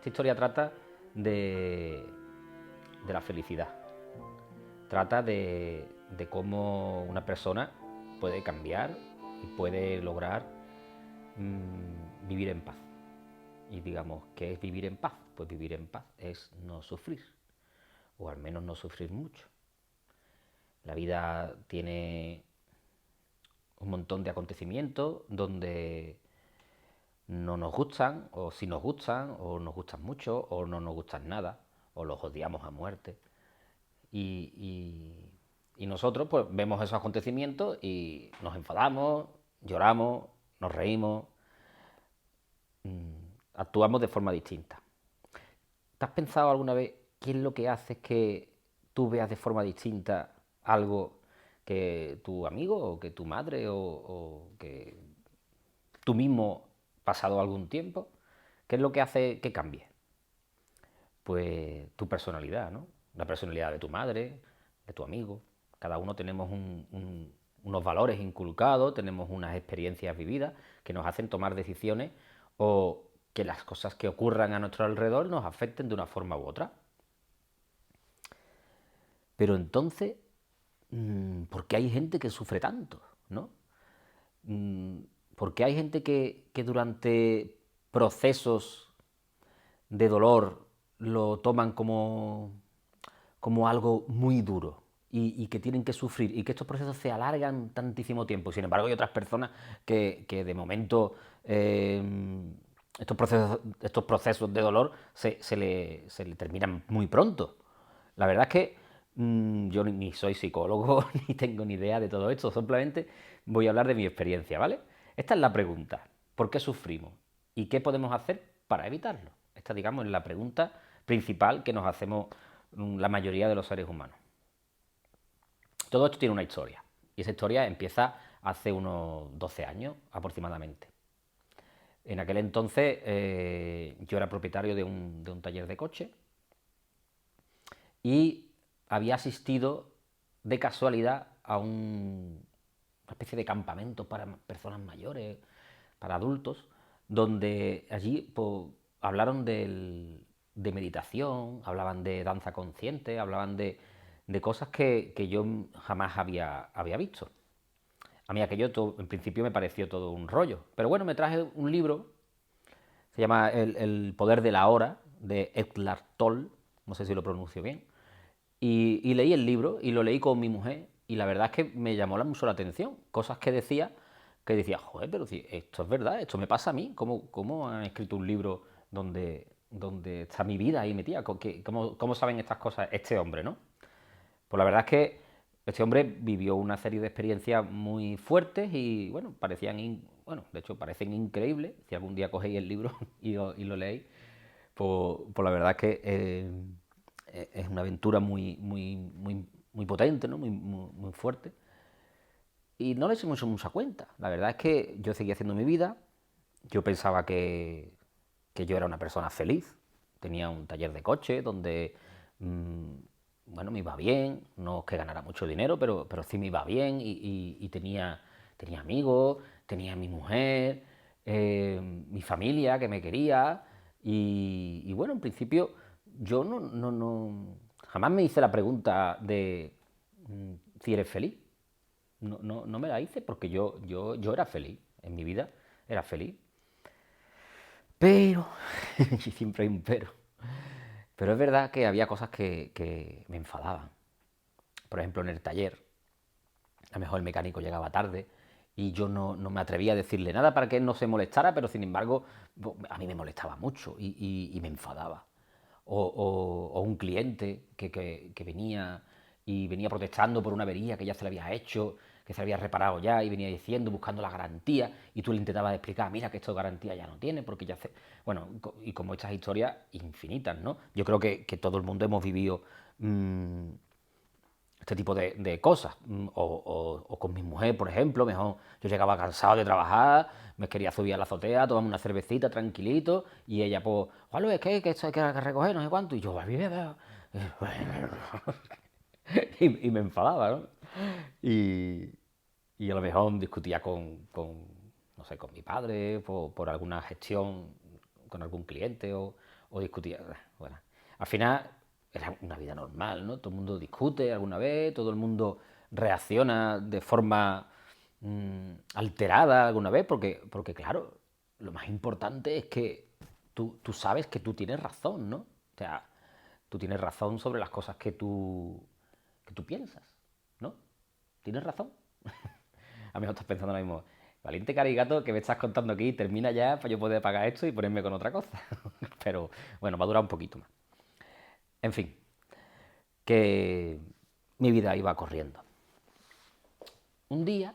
Esta historia trata de la felicidad. Trata de cómo una persona puede cambiar y puede lograr vivir en paz. Y digamos, ¿qué es vivir en paz? Pues vivir en paz es no sufrir, o al menos no sufrir mucho. La vida tiene un montón de acontecimientos donde no nos gustan, o si nos gustan, o nos gustan mucho, o no nos gustan nada, o los odiamos a muerte. Y nosotros pues vemos esos acontecimientos y nos enfadamos, lloramos, nos reímos, actuamos de forma distinta. ¿Te has pensado alguna vez qué es lo que hace que tú veas de forma distinta algo que tu amigo o que tu madre o que tú mismo pasado algún tiempo? ¿Qué es lo que hace que cambie? Pues tu personalidad, ¿no? La personalidad de tu madre, de tu amigo. Cada uno tenemos unos valores inculcados, tenemos unas experiencias vividas que nos hacen tomar decisiones o que las cosas que ocurran a nuestro alrededor nos afecten de una forma u otra. Pero entonces, ¿por qué hay gente que sufre tanto? ¿No? ¿Por qué hay gente que durante procesos de dolor lo toman como algo muy duro y que tienen que sufrir y que estos procesos se alargan tantísimo tiempo? Sin embargo, hay otras personas que de momento estos procesos de dolor se le terminan muy pronto. La verdad es que yo ni soy psicólogo ni tengo ni idea de todo esto, simplemente voy a hablar de mi experiencia, ¿vale? Esta es la pregunta: ¿por qué sufrimos? ¿Y qué podemos hacer para evitarlo? Esta, digamos, es la pregunta principal que nos hacemos la mayoría de los seres humanos. Todo esto tiene una historia, y esa historia empieza hace unos 12 años aproximadamente. En aquel entonces yo era propietario de un taller de coche y había asistido de casualidad a una especie de campamento para personas mayores, para adultos, donde allí pues, hablaron de meditación, hablaban de danza consciente, hablaban de cosas que yo jamás había visto. A mí aquello en principio me pareció todo un rollo. Pero bueno, me traje un libro, se llama El poder de la hora, de Eckhart Tolle, no sé si lo pronuncio bien, y leí el libro y lo leí con mi mujer y la verdad es que me llamó mucho la atención. Cosas que decía, joder, pero si esto es verdad, esto me pasa a mí. ¿Cómo han escrito un libro donde está mi vida ahí metida? ¿Cómo saben estas cosas este hombre, no? Pues la verdad es que este hombre vivió una serie de experiencias muy fuertes y, bueno, bueno, de hecho parecen increíbles. Si algún día cogéis el libro y lo leéis, pues la verdad es que es una aventura muy potente, ¿no? Muy fuerte. Y no le hice mucha cuenta. La verdad es que yo seguía haciendo mi vida. Yo pensaba que yo era una persona feliz. Tenía un taller de coche donde, mmm, bueno, me iba bien. No es que ganara mucho dinero, pero sí me iba bien. Y tenía amigos, tenía mi mujer, mi familia que me quería. Y bueno, en principio yo jamás me hice la pregunta de si eres feliz. No me la hice porque yo era feliz. En mi vida era feliz. Pero, y siempre hay un pero es verdad que había cosas que me enfadaban. Por ejemplo, en el taller, a lo mejor el mecánico llegaba tarde y yo no me atrevía a decirle nada para que él no se molestara, pero sin embargo a mí me molestaba mucho y me enfadaba. O un cliente que venía y venía protestando por una avería que ya se le había hecho, que se le había reparado ya y venía diciendo, buscando la garantía y tú le intentabas explicar, mira que esto de garantía ya no tiene porque ya se... Bueno, y como estas historias infinitas, ¿no? Yo creo que todo el mundo hemos vivido este tipo de cosas. O con mi mujer, por ejemplo, mejor yo llegaba cansado de trabajar, me quería subir a la azotea, tomarme una cervecita tranquilito, y ella, pues, Juan Luis, que esto hay que recoger, no sé cuánto, y yo, y me enfadaba, ¿no? Y, y a lo mejor discutía no sé, con mi padre por alguna gestión con algún cliente o discutía. Bueno, al final era una vida normal, ¿no? Todo el mundo discute alguna vez, todo el mundo reacciona de forma alterada alguna vez, porque claro, lo más importante es que tú sabes que tú tienes razón, ¿no? O sea, tú tienes razón sobre las cosas que tú piensas, ¿no? ¿Tienes razón? A mí no estás pensando ahora mismo, valiente caricato que me estás contando aquí, termina ya para yo poder pagar esto y ponerme con otra cosa. Pero bueno, va a durar un poquito más. En fin, que mi vida iba corriendo. Un día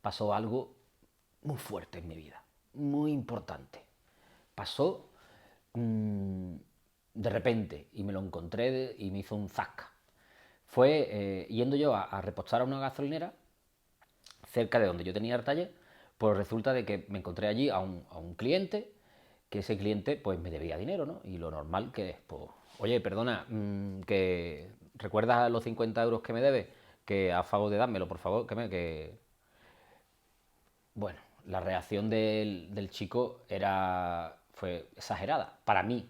pasó algo muy fuerte en mi vida, muy importante. Pasó de repente y me lo encontré y me hizo un zasca. Fue yendo yo a repostar a una gasolinera cerca de donde yo tenía el taller, pues resulta de que me encontré allí a un cliente, que ese cliente pues me debía dinero, ¿no? Y lo normal que es, pues, oye, perdona, que ¿recuerdas los 50 euros que me debes? Que a favor de dármelo, por favor, que... Bueno, la reacción del chico fue exagerada, para mi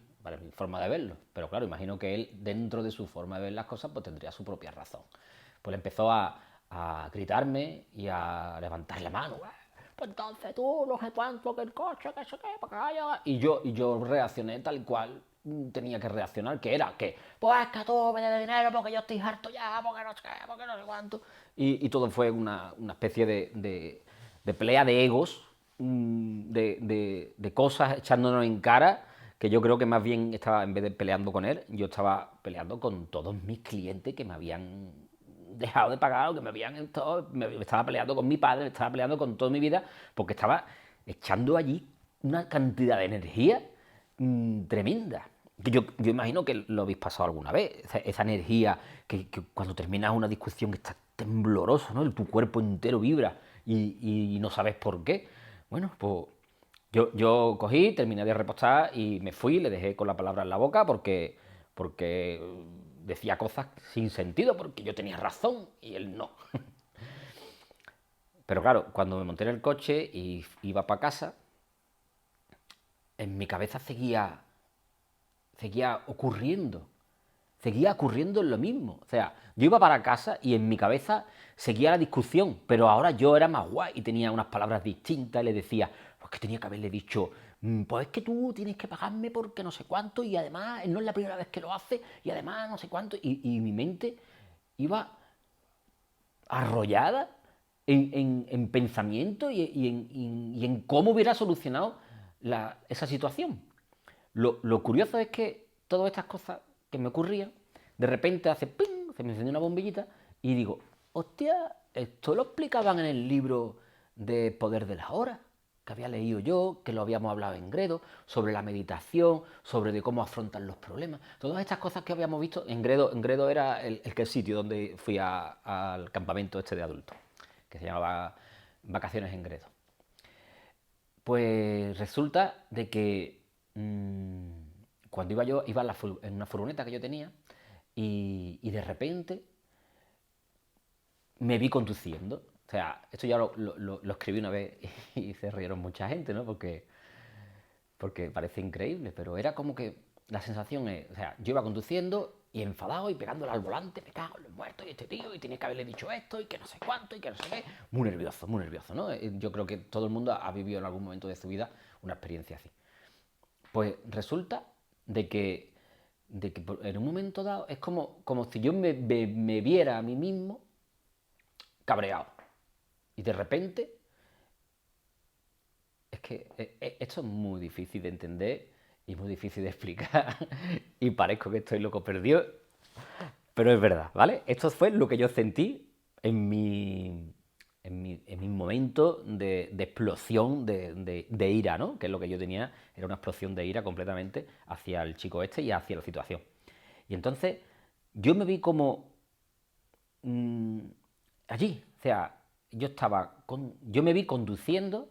forma de verlo. Pero claro, imagino que él, dentro de su forma de ver las cosas, pues tendría su propia razón. Pues empezó a gritarme y a levantar la mano. Pues entonces tú, no sé cuánto, que el coche, que sé qué, para que haya... Y yo reaccioné tal cual tenía que reaccionar, que era que, pues es que tú me debes dinero porque yo estoy harto ya, porque no sé qué, porque no sé cuánto. Y todo fue una especie de pelea de egos, de cosas echándonos en cara, que yo creo que más bien estaba, en vez de peleando con él, yo estaba peleando con todos mis clientes que me habían dejado de pagar o que me estaba peleando con mi padre, me estaba peleando con toda mi vida, porque estaba echando allí una cantidad de energía tremenda. Yo imagino que lo habéis pasado alguna vez, esa energía que cuando terminas una discusión que estás tembloroso, ¿no? Tu cuerpo entero vibra y no sabes por qué. Bueno, pues yo cogí, terminé de repostar y me fui, le dejé con la palabra en la boca porque decía cosas sin sentido, porque yo tenía razón y él no. Pero claro, cuando me monté en el coche y iba para casa, en mi cabeza seguía ocurriendo lo mismo. O sea, yo iba para casa y en mi cabeza seguía la discusión, pero ahora yo era más guay y tenía unas palabras distintas y le decía, pues que tenía que haberle dicho, pues es que tú tienes que pagarme porque no sé cuánto y además no es la primera vez que lo hace y además no sé cuánto. Y mi mente iba arrollada en pensamiento y en cómo hubiera solucionado esa situación. Lo curioso es que todas estas cosas que me ocurrían, de repente hace ¡ping! Se me encendió una bombillita y digo, hostia, esto lo explicaban en el libro de Poder de las Horas, que había leído yo, que lo habíamos hablado en Gredo, sobre la meditación, sobre de cómo afrontar los problemas. Todas estas cosas que habíamos visto, en Gredo era el sitio donde fui al campamento este de adultos, que se llamaba Vacaciones en Gredo. Pues resulta de que cuando iba en una furgoneta que yo tenía y de repente me vi conduciendo. O sea, esto ya lo escribí una vez y se rieron mucha gente, ¿no? Porque parece increíble, pero era como que la sensación es, o sea, yo iba conduciendo y enfadado y pegándole al volante, me cago en los muertos y este tío, y tenía que haberle dicho esto y que no sé cuánto y que no sé qué. Muy nervioso, ¿no? Yo creo que todo el mundo ha vivido en algún momento de su vida una experiencia así. Pues resulta de que en un momento dado es como si yo me viera a mí mismo cabreado. Y de repente, es que esto es muy difícil de entender y muy difícil de explicar. Y parezco que estoy loco perdido, pero es verdad, ¿vale? Esto fue lo que yo sentí en mi momento de explosión de ira, ¿no? Que es lo que yo tenía, era una explosión de ira completamente hacia el chico este y hacia la situación. Y entonces yo me vi como mm, allí, o sea, yo me vi conduciendo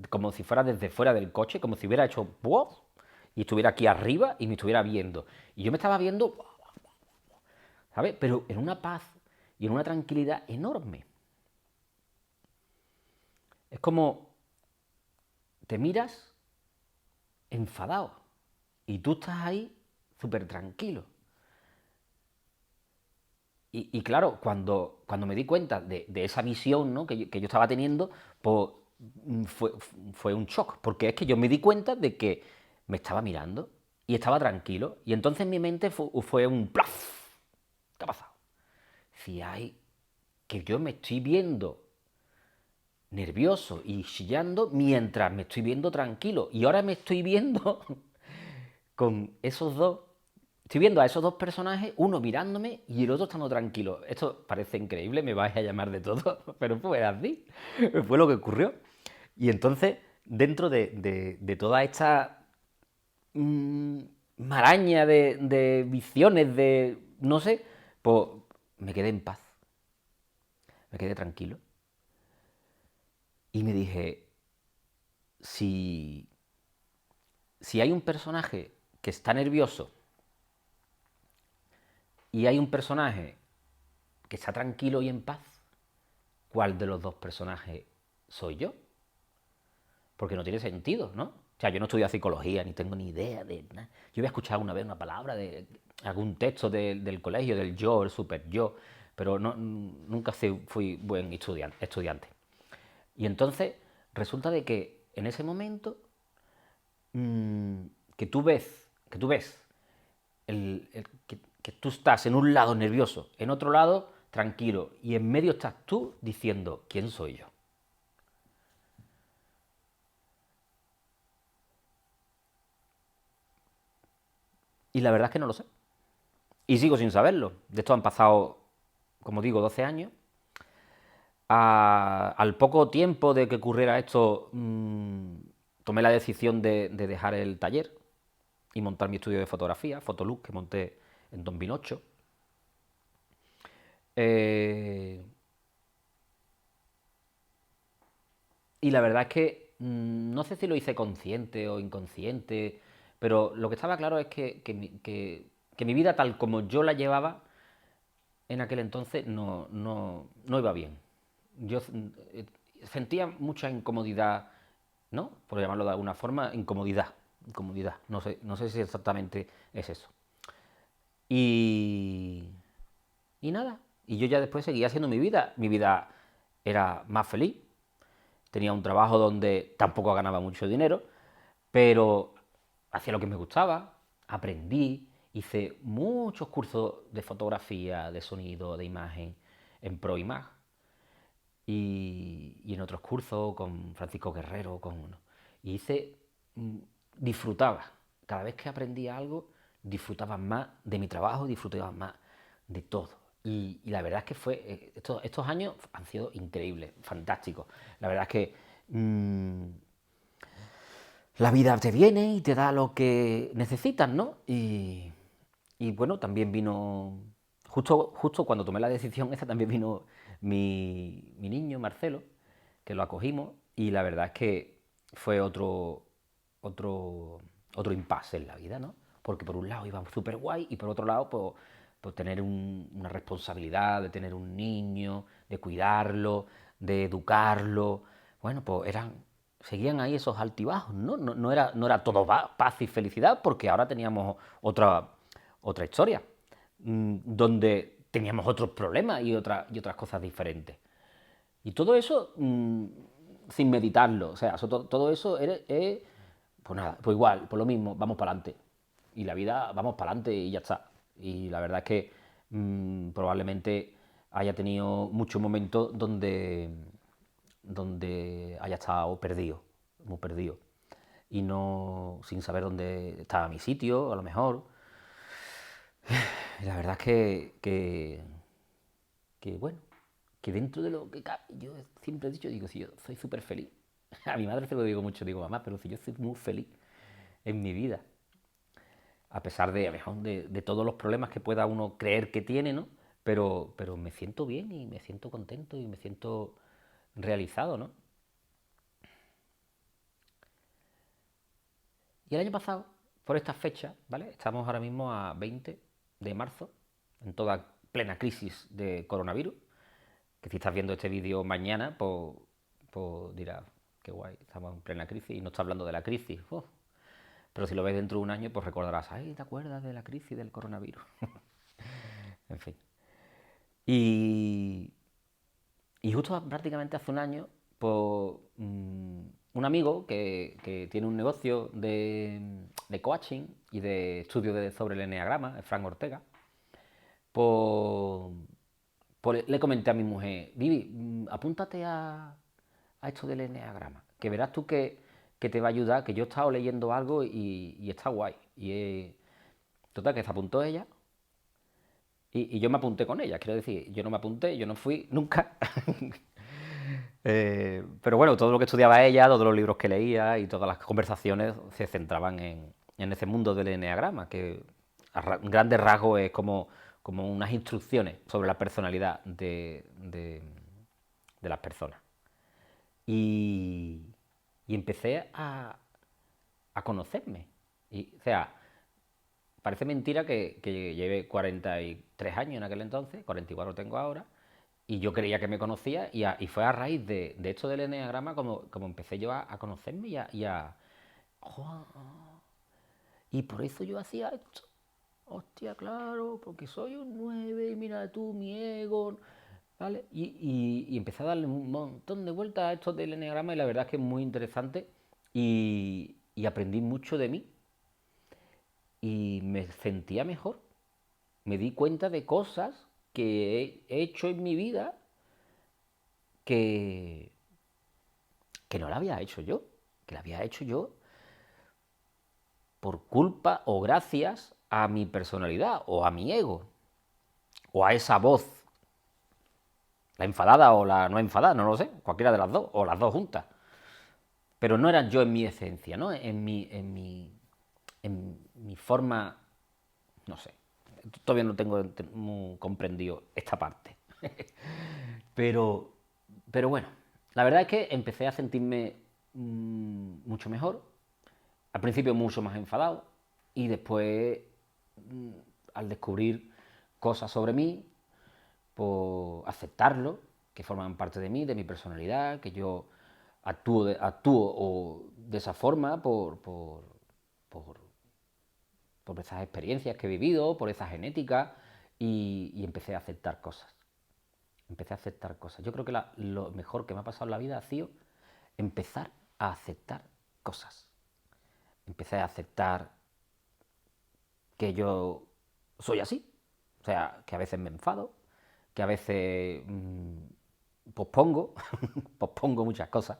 como si fuera desde fuera del coche, como si hubiera hecho ¡buah! Y estuviera aquí arriba y me estuviera viendo. Y yo me estaba viendo, ¿sabes? Pero en una paz y en una tranquilidad enorme. Es como te miras enfadado. y tú estás ahí súper tranquilo. Y claro, cuando me di cuenta de esa visión, ¿no?, que yo estaba teniendo, pues fue un shock, porque es que yo me di cuenta de que me estaba mirando y estaba tranquilo. Y entonces en mi mente fue un plaf. ¿Qué ha pasado? Si hay que yo me estoy viendo nervioso y chillando mientras me estoy viendo tranquilo. Y ahora me estoy viendo con esos dos. Estoy viendo a esos dos personajes, uno mirándome y el otro estando tranquilo. Esto parece increíble, me vais a llamar de todo, pero fue así. Fue lo que ocurrió. Y entonces, dentro de toda esta mmm, maraña de visiones, de no sé, pues me quedé en paz, me quedé tranquilo. Y me dije, si, si hay un personaje que está nervioso y hay un personaje que está tranquilo y en paz, ¿cuál de los dos personajes soy yo? Porque no tiene sentido, ¿no? O sea, yo no estudio psicología, ni tengo ni idea de nada. Yo había escuchado una vez una palabra de algún texto del colegio, del yo, el super yo, pero no, nunca fui buen estudiante. Y entonces resulta de que en ese momento mmm, que tú ves que tú estás en un lado nervioso, en otro lado tranquilo, y en medio estás tú diciendo, ¿quién soy yo? Y la verdad es que no lo sé. Y sigo sin saberlo. De esto han pasado, como digo, 12 años. Al poco tiempo de que ocurriera esto, tomé la decisión de dejar el taller y montar mi estudio de fotografía, Fotolux, que monté en 2008. Eh, y la verdad es que no sé si lo hice consciente o inconsciente, pero lo que estaba claro es que mi vida tal como yo la llevaba en aquel entonces no iba bien. Yo sentía mucha incomodidad, ¿no? Por llamarlo de alguna forma, incomodidad. No sé si exactamente es eso. Y, y nada. Y yo ya después seguía haciendo mi vida. Mi vida era más feliz. Tenía un trabajo donde tampoco ganaba mucho dinero, pero hacía lo que me gustaba, aprendí, hice muchos cursos de fotografía, de sonido, de imagen en ProImage y en otros cursos con Francisco Guerrero, y hice, mm, disfrutaba. Cada vez que aprendía algo, disfrutaba más de mi trabajo, disfrutaba más de todo. Y la verdad es que estos años han sido increíbles, fantásticos. La verdad es que la vida te viene y te da lo que necesitas, ¿no? Y bueno, también vino, justo cuando tomé la decisión esa, también vino mi niño, Marcelo, que lo acogimos y la verdad es que fue otro, otro impasse en la vida, ¿no? Porque por un lado iba súper guay y por otro lado, pues tener una responsabilidad de tener un niño, de cuidarlo, de educarlo. Bueno, pues seguían ahí esos altibajos, ¿no? No era todo paz y felicidad, porque ahora teníamos otra historia, donde teníamos otros problemas y otras cosas diferentes. Y todo eso sin meditarlo, o sea, todo eso pues nada, pues igual, pues lo mismo, vamos para adelante. Y la vida, vamos para adelante y ya está. Y la verdad es que probablemente haya tenido muchos momentos donde haya estado perdido, muy perdido. Y no sin saber dónde estaba mi sitio, a lo mejor. Y la verdad es que bueno, que dentro de lo que cabe, yo siempre he dicho, digo, si yo soy súper feliz. A mi madre se lo digo mucho, digo, mamá, pero si yo soy muy feliz en mi vida, a pesar de, a lo mejor, de todos los problemas que pueda uno creer que tiene, ¿no? Pero me siento bien y me siento contento y me siento realizado, ¿no? Y el año pasado, por estas fechas, ¿vale? Estamos ahora mismo a 20 de marzo, en toda plena crisis de coronavirus, que si estás viendo este vídeo mañana, pues dirás, qué guay, estamos en plena crisis y no está hablando de la crisis. Uf. pero si lo ves dentro de un año, pues recordarás, ay, ¿te acuerdas de la crisis del coronavirus? En fin. Y, y justo prácticamente hace un año, pues un amigo que tiene un negocio de coaching y de estudio sobre el enneagrama, Frank Ortega, pues, pues le comenté a mi mujer, Vivi, apúntate a esto del enneagrama, que verás tú que te va a ayudar, que yo he estado leyendo algo y está guay. Total, que se apuntó ella y yo me apunté con ella, quiero decir, yo no me apunté, yo no fui nunca. Pero bueno, todo lo que estudiaba ella, todos los libros que leía y todas las conversaciones se centraban en ese mundo del enneagrama, que a grandes rasgos es como unas instrucciones sobre la personalidad de las personas. Y, y empecé a conocerme. O sea, parece mentira que lleve 43 años en aquel entonces, 44 tengo ahora, y yo creía que me conocía, y fue a raíz de esto del enneagrama como empecé yo a conocerme ¡Oh! Y por eso yo hacía esto. Hostia, claro, porque soy un 9 y mira tú, mi ego, ¿vale? Y empecé a darle un montón de vueltas a esto del enneagrama y la verdad es que es muy interesante y aprendí mucho de mí y me sentía mejor. Me di cuenta de cosas que he hecho en mi vida que, que no la había hecho yo, que la había hecho yo por culpa o gracias a mi personalidad o a mi ego o a esa voz, la enfadada o la no enfadada, no lo sé, cualquiera de las dos o las dos juntas. Pero no era yo en mi esencia, ¿no? En mi forma, no sé, todavía no tengo muy comprendido esta parte. Pero, pero bueno, la verdad es que empecé a sentirme mucho mejor, al principio mucho más enfadado y después, mm, al descubrir cosas sobre mí, por aceptarlo, que forman parte de mí, de mi personalidad, que yo actúo de esa forma por, por esas experiencias que he vivido, por esa genética, y empecé a aceptar cosas. Empecé a aceptar cosas. Yo creo que lo mejor que me ha pasado en la vida ha sido empezar a aceptar cosas. Empecé a aceptar que yo soy así. O sea, que a veces me enfado, que a veces pospongo, pospongo muchas cosas,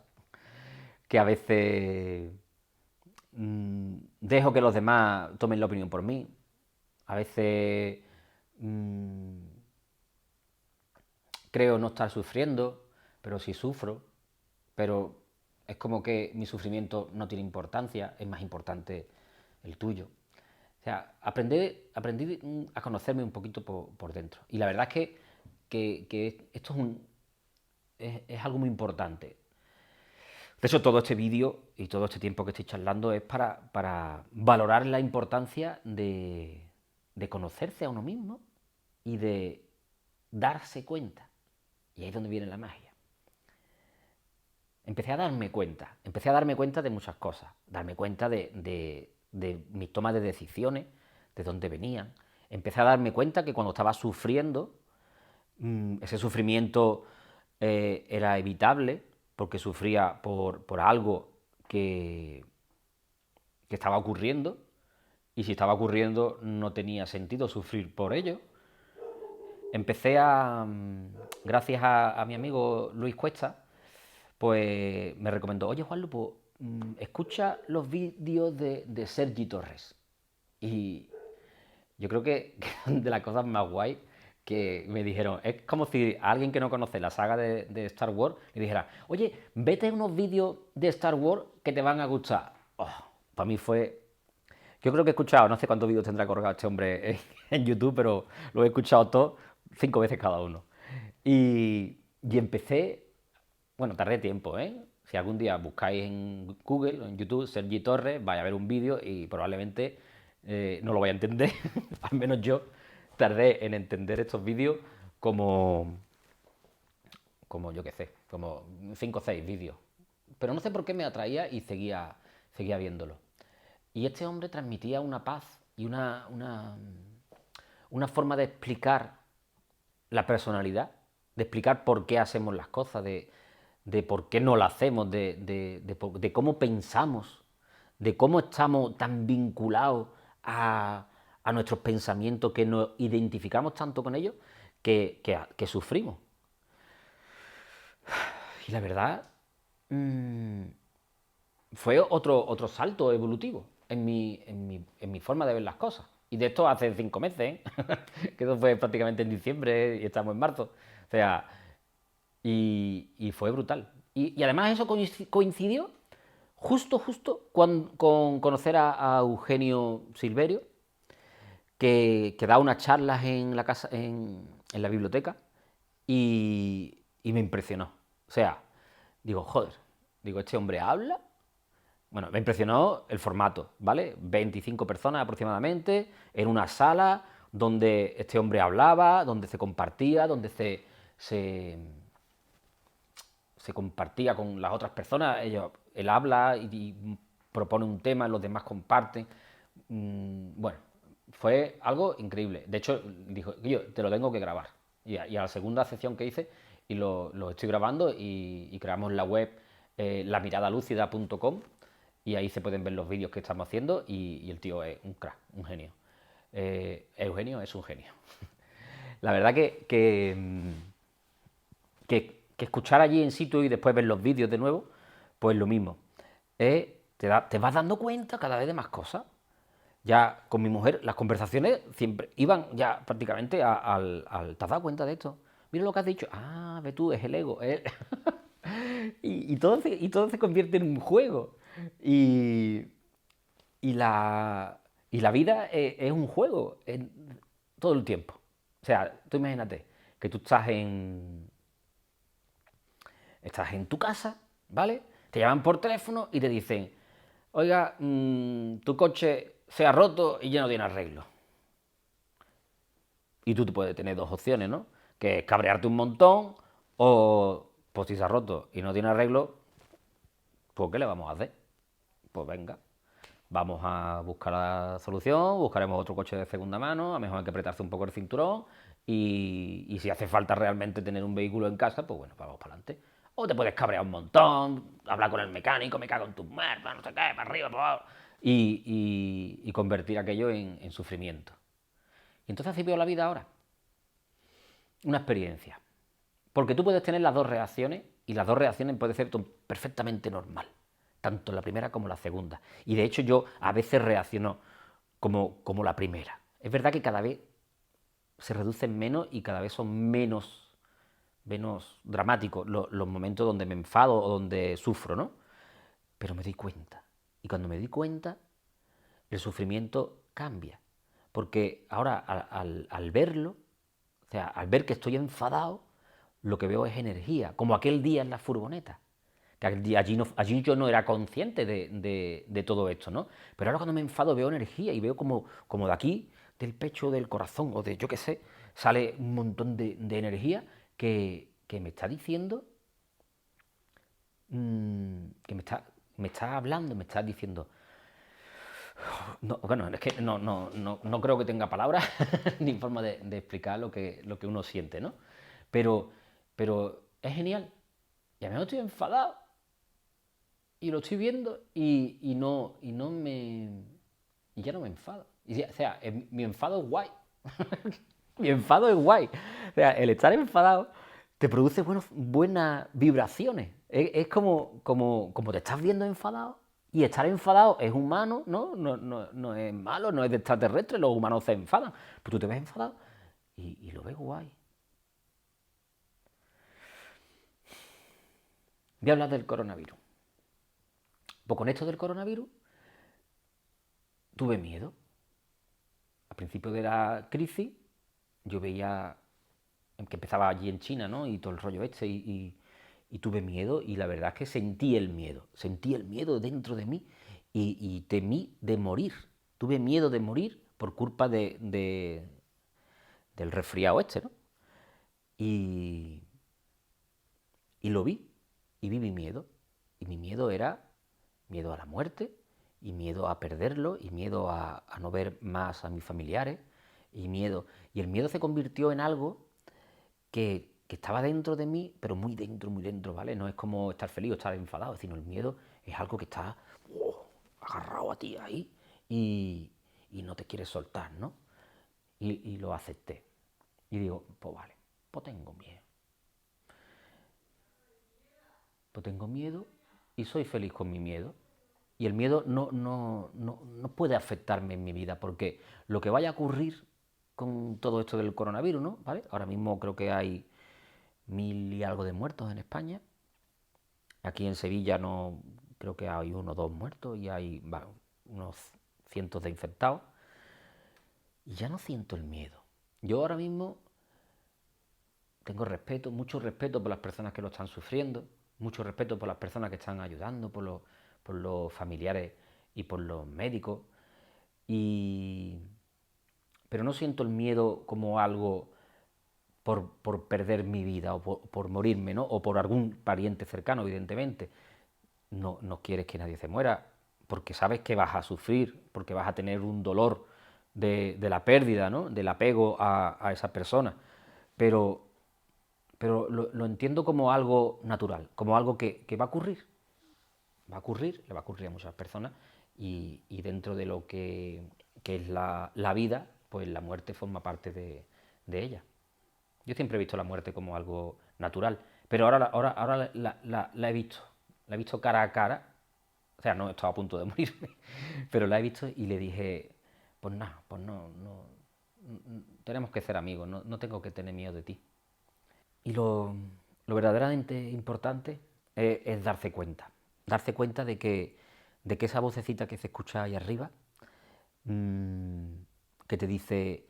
que a veces dejo que los demás tomen la opinión por mí, a veces mmm, creo no estar sufriendo, pero sí sufro, pero es como que mi sufrimiento no tiene importancia, es más importante el tuyo. O sea, aprendí a conocerme un poquito por dentro. Y la verdad es que esto es algo muy importante. De hecho, todo este vídeo y todo este tiempo que estoy charlando es para valorar la importancia de conocerse a uno mismo y de darse cuenta. Y ahí es donde viene la magia. Empecé a darme cuenta de muchas cosas, darme cuenta de mis tomas de decisiones, de dónde venían. Empecé a darme cuenta que cuando estaba sufriendo, ese sufrimiento era evitable, porque sufría por algo que, que estaba ocurriendo, y si estaba ocurriendo no tenía sentido sufrir por ello. Empecé gracias a mi amigo Luis Cuesta, pues me recomendó, oye Juan Lupo, escucha los vídeos de Sergi Torres. Y yo creo que de las cosas más guay que me dijeron, es como si a alguien que no conoce la saga de Star Wars le dijera, oye, vete a unos vídeos de Star Wars que te van a gustar. Oh, para mí fue... Yo creo que he escuchado, no sé cuántos vídeos tendrá colgado este hombre en YouTube, pero lo he escuchado todos 5 veces cada uno. Y empecé, bueno, tardé tiempo, ¿eh? Si algún día buscáis en Google o en YouTube Sergi Torres, vais a ver un vídeo y probablemente no lo vais a entender. Al menos yo tardé en entender estos vídeos como, como yo qué sé, como 5 o 6 vídeos. Pero no sé por qué me atraía y seguía viéndolo. Y este hombre transmitía una paz y una forma de explicar la personalidad, de explicar por qué hacemos las cosas, de por qué no las hacemos, de cómo pensamos, de cómo estamos tan vinculados a nuestros pensamientos, que nos identificamos tanto con ellos, que sufrimos. Y la verdad, mmm, fue otro salto evolutivo en mi forma de ver las cosas. Y de esto hace 5 meses, ¿eh? Que eso fue prácticamente en diciembre y estamos en marzo. O sea, y fue brutal. Y además eso coincidió justo con conocer a Eugenio Silverio, que da unas charlas en la casa, en la biblioteca, y me impresionó. O sea, digo, joder, digo, este hombre habla. Bueno, me impresionó el formato, ¿vale? 25 personas aproximadamente, en una sala donde este hombre hablaba, donde se compartía, donde se compartía con las otras personas. Él habla y propone un tema, los demás comparten. Bueno, fue algo increíble. De hecho, dijo, yo te lo tengo que grabar. Y a la segunda sección que hice, y lo estoy grabando, y creamos la web lamiradalúcida.com, y ahí se pueden ver los vídeos que estamos haciendo, y el tío es un crack, un genio. Eugenio es un genio. La verdad que escuchar allí en sitio y después ver los vídeos de nuevo, pues lo mismo. Te vas dando cuenta cada vez de más cosas. Ya con mi mujer las conversaciones siempre iban ya prácticamente ¿te has dado cuenta de esto? Mira lo que has dicho. Ah, ve tú, es el ego. Y todo se convierte en un juego. Y, y, la, y la vida es un juego todo el tiempo. O sea, tú imagínate que tú estás en tu casa, ¿vale? Te llaman por teléfono y te dicen, oiga, tu coche se ha roto y ya no tiene arreglo. Y tú te puedes tener dos opciones, ¿no? Que es cabrearte un montón, o, pues si se ha roto y no tiene arreglo, pues ¿qué le vamos a hacer? Pues venga, vamos a buscar la solución, buscaremos otro coche de segunda mano, a lo mejor hay que apretarse un poco el cinturón, y si hace falta realmente tener un vehículo en casa, pues bueno, vamos para adelante. O te puedes cabrear un montón, hablar con el mecánico, me cago en tus muertas, no sé qué, para arriba, para abajo, y convertir aquello en sufrimiento. Y entonces así veo la vida ahora. Una experiencia. Porque tú puedes tener las dos reacciones, y las dos reacciones pueden ser perfectamente normal, tanto la primera como la segunda. Y de hecho yo a veces reacciono como la primera. Es verdad que cada vez se reducen menos y cada vez son menos dramáticos los momentos donde me enfado o donde sufro, ¿no? Pero me doy cuenta. Y cuando me doy cuenta, el sufrimiento cambia. Porque ahora al verlo, o sea, al ver que estoy enfadado, lo que veo es energía, como aquel día en la furgoneta. Que allí yo no era consciente de todo esto, ¿no? Pero ahora cuando me enfado veo energía y veo como de aquí, del pecho, del corazón o de yo qué sé, sale un montón de energía que me está diciendo, que me está hablando, me está diciendo. No, bueno, es que no creo que tenga palabras ni forma de explicar lo que uno siente, ¿no? Pero, pero es genial. Y a mí estoy enfadado y lo estoy viendo, y ya no me enfado. O sea, mi enfado es guay. Mi enfado es guay. O sea, el estar enfadado te produce buenas vibraciones. Es como te estás viendo enfadado. Y estar enfadado es humano, ¿no? No es malo, no es de extraterrestre, los humanos se enfadan. Pero tú te ves enfadado y lo ves guay. Voy a hablar del coronavirus. Pues con esto del coronavirus tuve miedo. Al principio de la crisis yo veía que empezaba allí en China, ¿no? Y todo el rollo este, y tuve miedo, y la verdad es que sentí el miedo dentro de mí, y temí de morir. Tuve miedo de morir por culpa del resfriado este, ¿no? Y, y lo vi, y vi mi miedo. Y mi miedo era miedo a la muerte, y miedo a perderlo, y miedo a no ver más a mis familiares, y miedo. Y el miedo se convirtió en algo que estaba dentro de mí, pero muy dentro, ¿vale? No es como estar feliz o estar enfadado, sino el miedo es algo que está agarrado a ti ahí y no te quieres soltar, ¿no? Y lo acepté. Y digo, pues vale, pues tengo miedo. Pues tengo miedo y soy feliz con mi miedo. Y el miedo no puede afectarme en mi vida, porque lo que vaya a ocurrir con todo esto del coronavirus, ¿no? ¿Vale? Ahora mismo creo que hay 1000 y algo de muertos en España. Aquí en Sevilla no creo que hay uno o dos muertos y hay unos cientos de infectados. Y ya no siento el miedo. Yo ahora mismo tengo respeto, mucho respeto por las personas que lo están sufriendo, mucho respeto por las personas que están ayudando, por los familiares y por los médicos. Y... Pero no siento el miedo como algo por perder mi vida o por morirme, ¿no? O por algún pariente cercano, evidentemente. No quieres que nadie se muera porque sabes que vas a sufrir, porque vas a tener un dolor de la pérdida, ¿no? Del apego a esa persona. Pero, pero lo entiendo como algo natural, como algo que va a ocurrir. Va a ocurrir, le va a ocurrir a muchas personas y dentro de lo que es la vida, pues la muerte forma parte de ella. Yo siempre he visto la muerte como algo natural, pero ahora la he visto cara a cara, o sea, no he estado a punto de morirme, pero la he visto y le dije, pues nada, pues tenemos que ser amigos, no tengo que tener miedo de ti. Y lo verdaderamente importante es darse cuenta de que esa vocecita que se escucha ahí arriba, mmm, que te dice,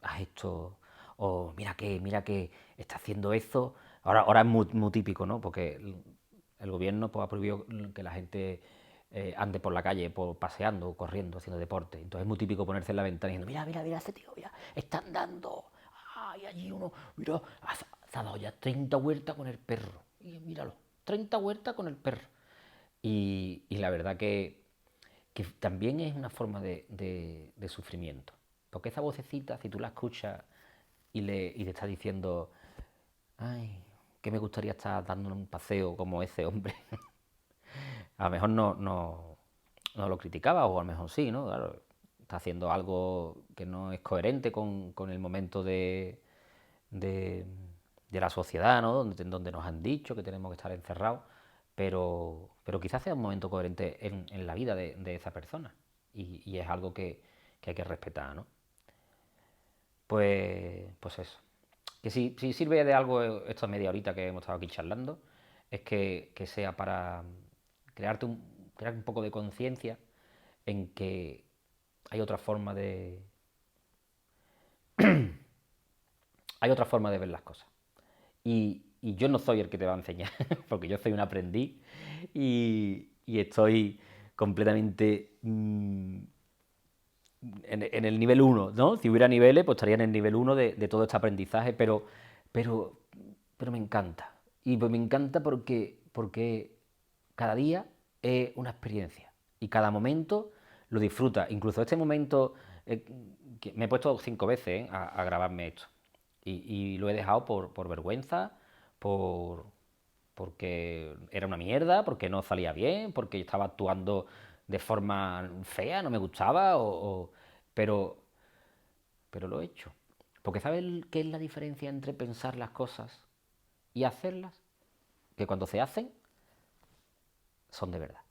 haz esto, o mira que está haciendo esto. Ahora es muy típico, ¿no? Porque el gobierno pues, ha prohibido que la gente ande por la calle, paseando, corriendo, haciendo deporte. Entonces es muy típico ponerse en la ventana y diciendo, mira ese tío, mira, está andando. Ay, allí uno, mira, se ha dado ya 30 vueltas con el perro. Y míralo, 30 vueltas con el perro. Y la verdad que también es una forma de sufrimiento. Porque esa vocecita, si tú la escuchas y te está diciendo, ay, que me gustaría estar dando un paseo como ese hombre, a lo mejor no lo criticaba, o a lo mejor sí, ¿no? Claro, está haciendo algo que no es coherente con el momento de, de la sociedad, ¿no? Donde nos han dicho que tenemos que estar encerrados, pero quizás sea un momento coherente en la vida de esa persona y es algo que hay que respetar, ¿no? Pues eso. Que si sirve de algo esta media horita que hemos estado aquí charlando, es que sea para crear un poco de conciencia en que hay otra forma hay otra forma de ver las cosas. Y yo no soy el que te va a enseñar, porque yo soy un aprendiz y estoy completamente en el nivel uno, ¿no? Si hubiera niveles, pues estaría en el nivel uno de todo este aprendizaje, pero, pero me encanta. Y pues me encanta porque cada día es una experiencia y cada momento lo disfruta. Incluso este momento, que me he puesto 5 veces a grabarme esto y lo he dejado por vergüenza, por, porque era una mierda, porque no salía bien, porque estaba actuando de forma fea, no me gustaba, pero, pero lo he hecho. Porque ¿sabes qué es la diferencia entre pensar las cosas y hacerlas? Que cuando se hacen, son de verdad.